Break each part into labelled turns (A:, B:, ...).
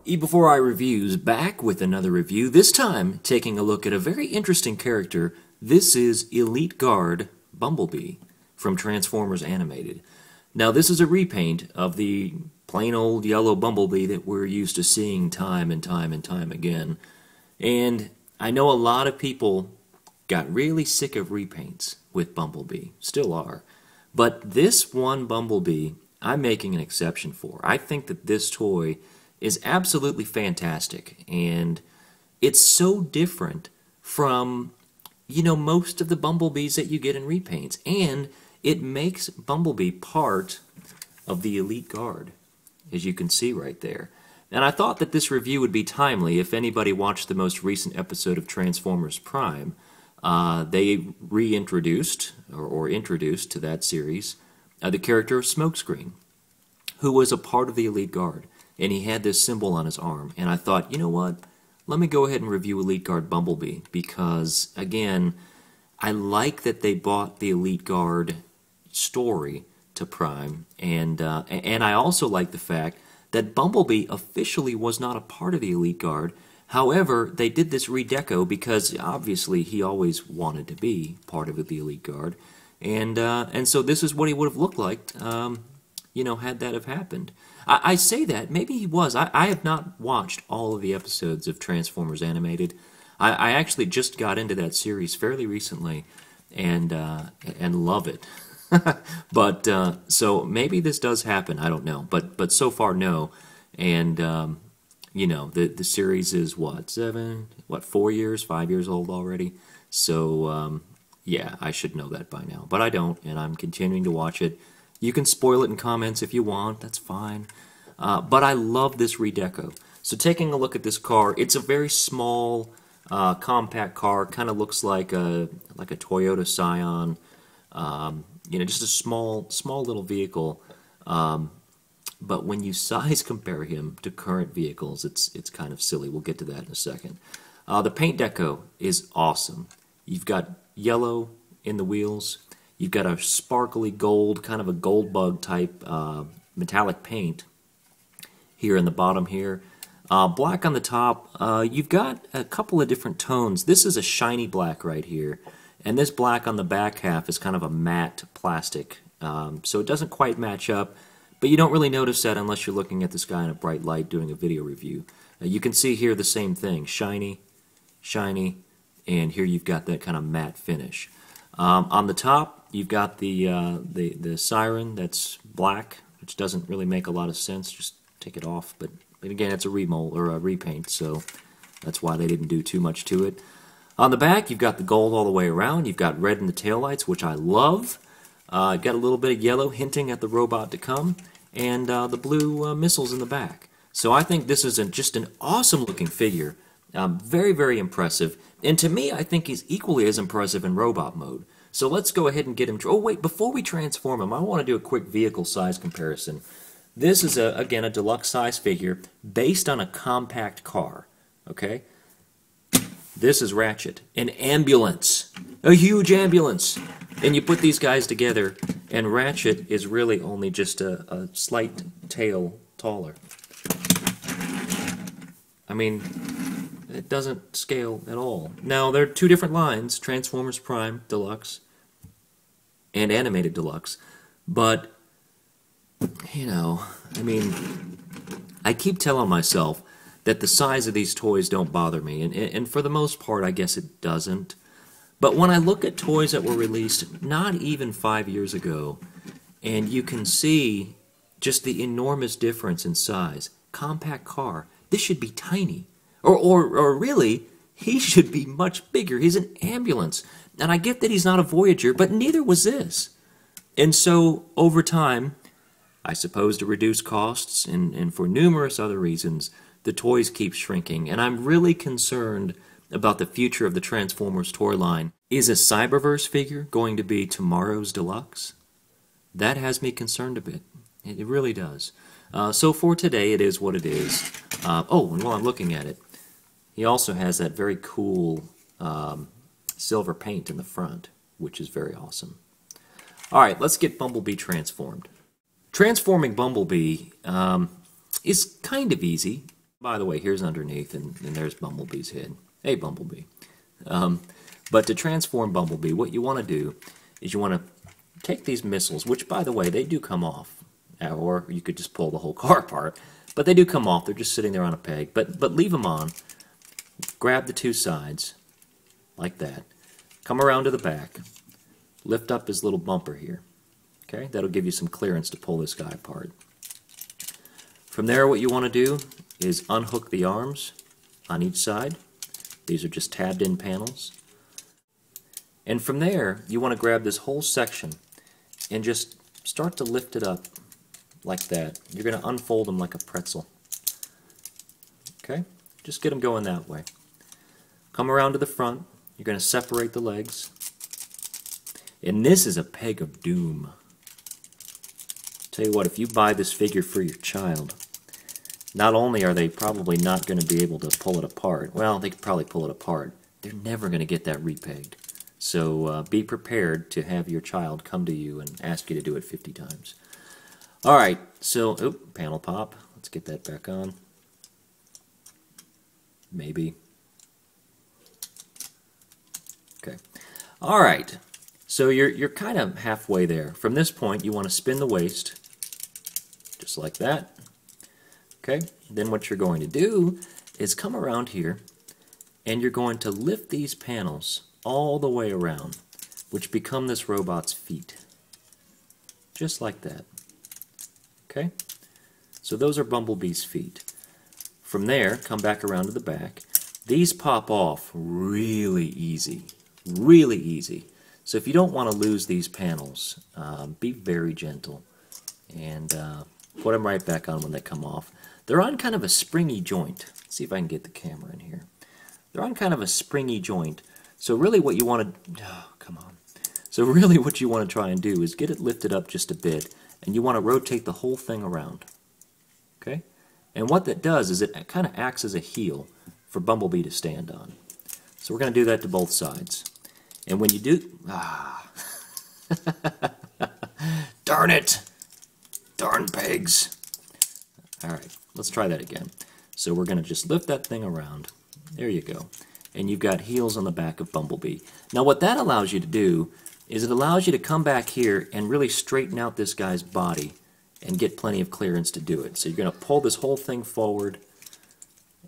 A: eBEFOREi Reviews back with another review, this time taking a look at a very interesting character. This is Elite Guard Bumblebee from Transformers Animated. Now this is a repaint of the plain old yellow Bumblebee that we're used to seeing time and time and time again. And I know a lot of people got really sick of repaints with Bumblebee, still are. But this one Bumblebee, I'm making an exception for. I think that this toy is absolutely fantastic, and it's so different from, most of the Bumblebees that you get in repaints, and it makes Bumblebee part of the Elite Guard, as you can see right there. And I thought that this review would be timely if anybody watched the most recent episode of Transformers Prime. They reintroduced, or introduced to that series, the character of Smokescreen, who was a part of the Elite Guard. And he had this symbol on his arm. And I thought, you know what? Let me go ahead and review Elite Guard Bumblebee. Because, again, I like that they brought the Elite Guard story to Prime. And I also like the fact that Bumblebee officially was not a part of the Elite Guard. However, they did this redeco because, obviously, he always wanted to be part of the Elite Guard. And so this is what he would have looked like, had that have happened. I say that, maybe he was. I have not watched all of the episodes of Transformers Animated. I actually just got into that series fairly recently and love it. But, so maybe this does happen, I don't know. But so far, no. And, the series is, 4 years, 5 years old already? So, yeah, I should know that by now. But I don't, and I'm continuing to watch it. You can spoil it in comments if you want, that's fine. But I love this redeco. So taking a look at this car, it's a very small, compact car. Kind of looks like a Toyota Scion. Just a small little vehicle. But when you size compare him to current vehicles, it's kind of silly. We'll get to that in a second. The paint deco is awesome. You've got yellow in the wheels. You've got a sparkly gold, kind of a gold bug type metallic paint here in the bottom here. Black on the top. You've got a couple of different tones. This is a shiny black right here. And this black on the back half is kind of a matte plastic. So it doesn't quite match up. But you don't really notice that unless you're looking at this guy in a bright light doing a video review. You can see here the same thing. Shiny, shiny, and here you've got that kind of matte finish. On the top, you've got the siren that's black, which doesn't really make a lot of sense. Just take it off. But again, it's a remold or a repaint, so that's why they didn't do too much to it. On the back, you've got the gold all the way around. You've got red in the taillights, which I love. You've got a little bit of yellow hinting at the robot to come, and the blue missiles in the back. So I think this is just an awesome-looking figure. Very, very impressive. And to me, I think he's equally as impressive in robot mode. So let's go ahead and get him. Oh, wait, before we transform him, I want to do a quick vehicle size comparison. This is, again, a deluxe size figure based on a compact car. Okay? This is Ratchet. An ambulance. A huge ambulance. And you put these guys together, and Ratchet is really only just a slight tail taller. I mean, it doesn't scale at all. Now, there are two different lines, Transformers Prime Deluxe and Animated Deluxe. But, I keep telling myself that the size of these toys don't bother me. And for the most part, I guess it doesn't. But when I look at toys that were released not even 5 years ago, and you can see just the enormous difference in size. Compact car. This should be tiny. Or really, he should be much bigger. He's an ambulance. And I get that he's not a Voyager, but neither was this. And so, over time, I suppose to reduce costs and for numerous other reasons, the toys keep shrinking. And I'm really concerned about the future of the Transformers toy line. Is a Cyberverse figure going to be tomorrow's Deluxe? That has me concerned a bit. It really does. So for today, it is what it is. Oh, and while I'm looking at it, he also has that very cool silver paint in the front, which is very awesome. Alright, let's get Bumblebee transformed. Transforming Bumblebee is kind of easy. By the way, here's underneath, and there's Bumblebee's head. Hey, Bumblebee. But to transform Bumblebee, what you want to do is you want to take these missiles, which, by the way, they do come off. Or you could just pull the whole car apart. But they do come off. They're just sitting there on a peg. But leave them on. Grab the two sides, like that. Come around to the back. Lift up his little bumper here. Okay, that'll give you some clearance to pull this guy apart. From there, what you want to do is unhook the arms on each side. These are just tabbed in panels. And from there, you want to grab this whole section and just start to lift it up like that. You're going to unfold them like a pretzel. Okay? Just get them going that way. Come around to the front. You're going to separate the legs. And this is a peg of doom. Tell you what, if you buy this figure for your child, not only are they probably not going to be able to pull it apart, well, they could probably pull it apart, they're never going to get that repegged. So be prepared to have your child come to you and ask you to do it 50 times. Alright, so, panel pop. Let's get that back on. Maybe. Okay. Alright, so you're kind of halfway there. From this point, you want to spin the waist, just like that. Okay, then what you're going to do is come around here, and you're going to lift these panels all the way around, which become this robot's feet. Just like that. Okay? So those are Bumblebee's feet. From there, come back around to the back. These pop off really easy. Really easy. So if you don't want to lose these panels, be very gentle. And put them right back on when they come off. They're on kind of a springy joint. Let's see if I can get the camera in here. They're on kind of a springy joint. So really what you want to... Oh, come on. So really what you want to try and do is get it lifted up just a bit, and you want to rotate the whole thing around. Okay? And what that does is it kind of acts as a heel for Bumblebee to stand on. So we're going to do that to both sides. And when you do... Darn it! Darn pegs! Alright, let's try that again. So we're going to just lift that thing around. There you go. And you've got heels on the back of Bumblebee. Now what that allows you to do is it allows you to come back here and really straighten out this guy's body and get plenty of clearance to do it. So you're going to pull this whole thing forward,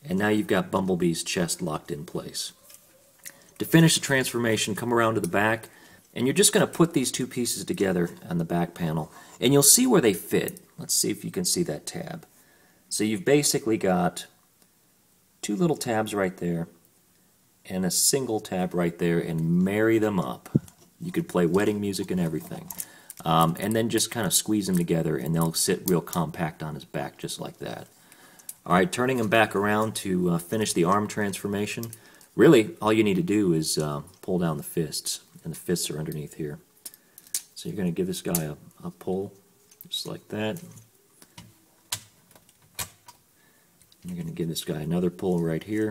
A: and now you've got Bumblebee's chest locked in place. To finish the transformation, come around to the back, and you're just going to put these two pieces together on the back panel, and you'll see where they fit. Let's see if you can see that tab. So you've basically got two little tabs right there and a single tab right there, and marry them up. You could play wedding music and everything. And then just kind of squeeze them together, and they'll sit real compact on his back just like that. Alright, turning him back around to finish the arm transformation. Really, all you need to do is pull down the fists, and the fists are underneath here. So you're going to give this guy a pull, just like that. And you're going to give this guy another pull right here,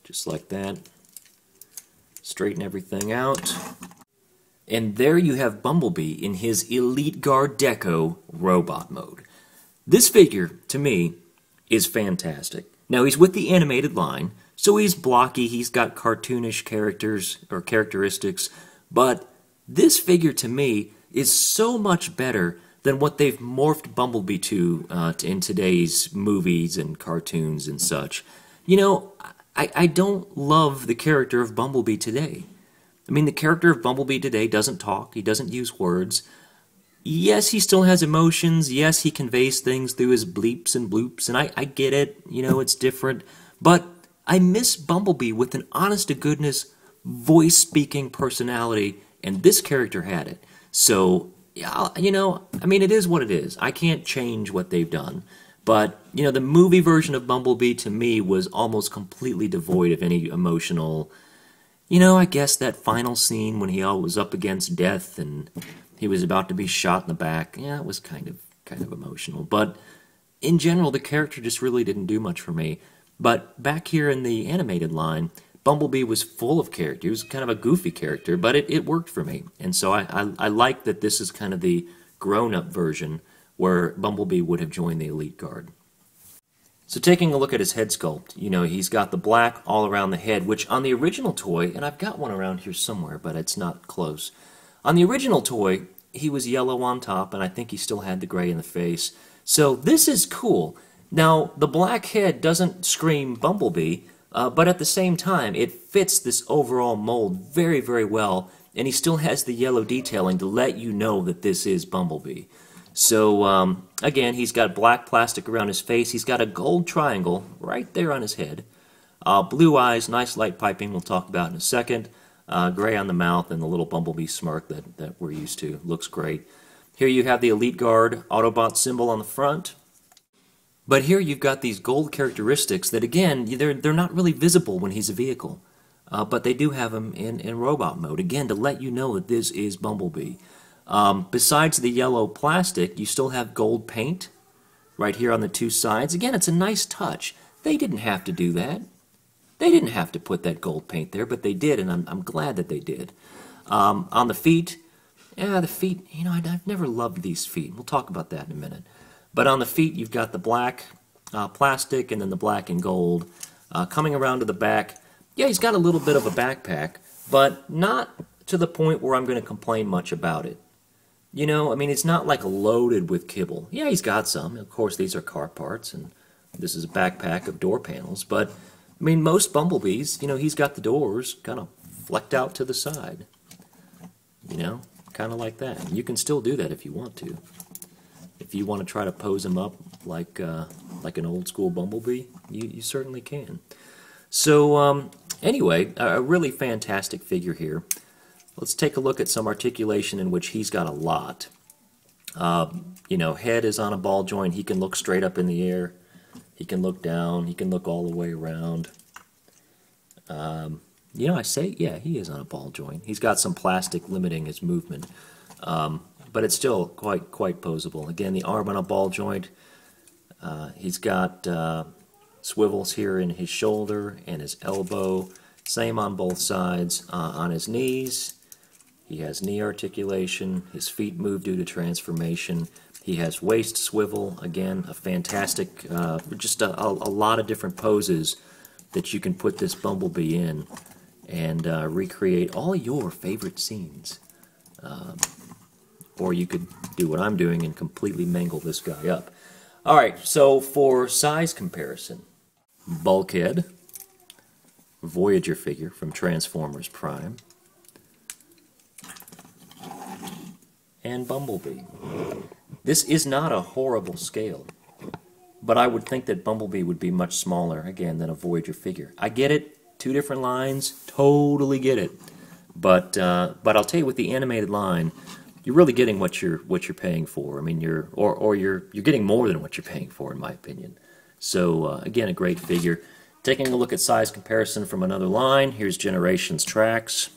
A: just like that. Straighten everything out. And there you have Bumblebee in his Elite Guard Deco robot mode. This figure, to me, is fantastic. Now, he's with the animated line, so he's blocky, he's got cartoonish characters or characteristics, but this figure, to me, is so much better than what they've morphed Bumblebee to in today's movies and cartoons and such. You know, I don't love the character of Bumblebee today. I mean, the character of Bumblebee today doesn't talk, he doesn't use words. Yes, he still has emotions, yes, he conveys things through his bleeps and bloops, and I get it, you know, it's different, but I miss Bumblebee with an honest-to-goodness, voice-speaking personality, and this character had it. So, yeah, you know, I mean, it is what it is. I can't change what they've done. But, you know, the movie version of Bumblebee, to me, was almost completely devoid of any emotional... You know, I guess that final scene when he was up against death and he was about to be shot in the back, yeah, it was kind of emotional. But in general, the character just really didn't do much for me. But back here in the animated line, Bumblebee was full of character. He was kind of a goofy character, but it worked for me. And so I like that this is kind of the grown-up version where Bumblebee would have joined the Elite Guard. So taking a look at his head sculpt, you know, he's got the black all around the head, which on the original toy, and I've got one around here somewhere, but it's not close. On the original toy, he was yellow on top, and I think he still had the gray in the face. So this is cool. Now, the black head doesn't scream Bumblebee, but at the same time, it fits this overall mold very, very well, and he still has the yellow detailing to let you know that this is Bumblebee. So, again, he's got black plastic around his face. He's got a gold triangle right there on his head. Blue eyes, nice light piping we'll talk about in a second. Gray on the mouth and the little Bumblebee smirk that we're used to. Looks great. Here you have the Elite Guard Autobot symbol on the front. But here you've got these gold characteristics that, again, they're not really visible when he's a vehicle. But they do have him in robot mode, again, to let you know that this is Bumblebee. Besides the yellow plastic, you still have gold paint right here on the two sides. Again, it's a nice touch. They didn't have to do that. They didn't have to put that gold paint there, but they did, and I'm glad that they did. On the feet, yeah, the feet, you know, I've never loved these feet. We'll talk about that in a minute. But on the feet, you've got the black plastic and then the black and gold. Coming around to the back, yeah, he's got a little bit of a backpack, but not to the point where I'm going to complain much about it. You know, I mean, it's not like loaded with kibble. Yeah, he's got some. Of course, these are car parts, and this is a backpack of door panels. But, I mean, most Bumblebees, you know, he's got the doors kind of flecked out to the side. You know, kind of like that. You can still do that if you want to. If you want to try to pose him up like an old-school Bumblebee, you certainly can. So, anyway, a really fantastic figure here. Let's take a look at some articulation in which he's got a lot. You know, head is on a ball joint. He can look straight up in the air. He can look down. He can look all the way around. You know, I say, yeah, he is on a ball joint. He's got some plastic limiting his movement. But it's still quite poseable. Again, the arm on a ball joint. He's got swivels here in his shoulder and his elbow. Same on both sides. On his knees, he has knee articulation. His feet move due to transformation. He has waist swivel. Again, a fantastic, just a lot of different poses that you can put this Bumblebee in and recreate all your favorite scenes. Or you could do what I'm doing and completely mangle this guy up. Alright, so for size comparison, Bulkhead, Voyager figure from Transformers Prime, and Bumblebee. This is not a horrible scale, but I would think that Bumblebee would be much smaller, again, than a Voyager figure. I get it, two different lines, totally get it. But I'll tell you, with the animated line, you're really getting what you're paying for. I mean, you're getting more than what you're paying for, in my opinion. So again, a great figure. Taking a look at size comparison from another line, here's Generations Tracks.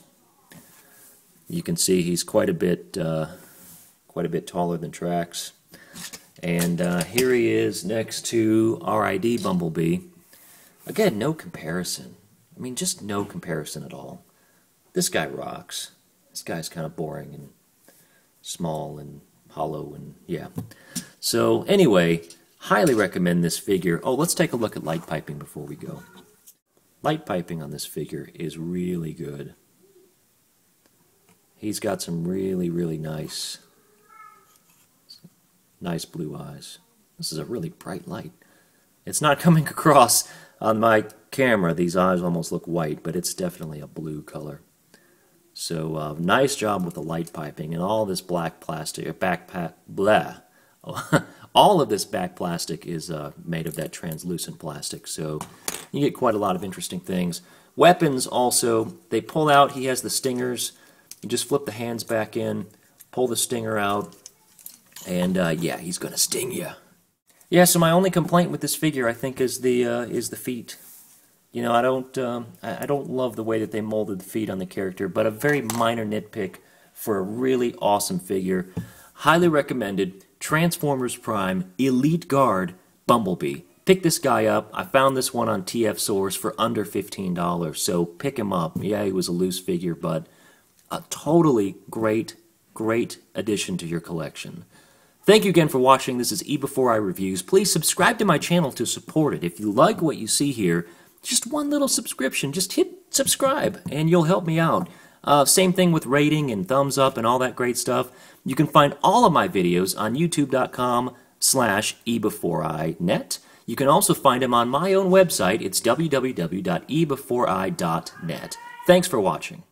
A: You can see he's quite a bit taller than Tracks. And here he is next to RID Bumblebee. Again, no comparison. I mean, just no comparison at all. This guy rocks. This guy's kind of boring and small and hollow and yeah. So anyway, highly recommend this figure. Oh, let's take a look at light piping before we go. Light piping on this figure is really good. He's got some really nice blue eyes. This is a really bright light. It's not coming across on my camera. These eyes almost look white, but it's definitely a blue color. So nice job with the light piping, and all this black plastic, all of this back plastic is made of that translucent plastic. So you get quite a lot of interesting things. Weapons also, they pull out. He has the stingers. You just flip the hands back in, pull the stinger out, and yeah, he's gonna sting you. Yeah. So my only complaint with this figure, I think, is the feet. You know, I don't love the way that they molded the feet on the character, but a very minor nitpick for a really awesome figure. Highly recommended. Transformers Prime Elite Guard Bumblebee. Pick this guy up. I found this one on TF Source for under $15, so pick him up. Yeah, he was a loose figure, but a totally great addition to your collection. Thank you again for watching. This is eBEFOREi Reviews. Please subscribe to my channel to support it. If you like what you see here, just one little subscription. Just hit subscribe and you'll help me out. Same thing with rating and thumbs up and all that great stuff. You can find all of my videos on youtube.com/eBEFOREiNet. You can also find them on my own website. It's www.ebeforei.net. Thanks for watching.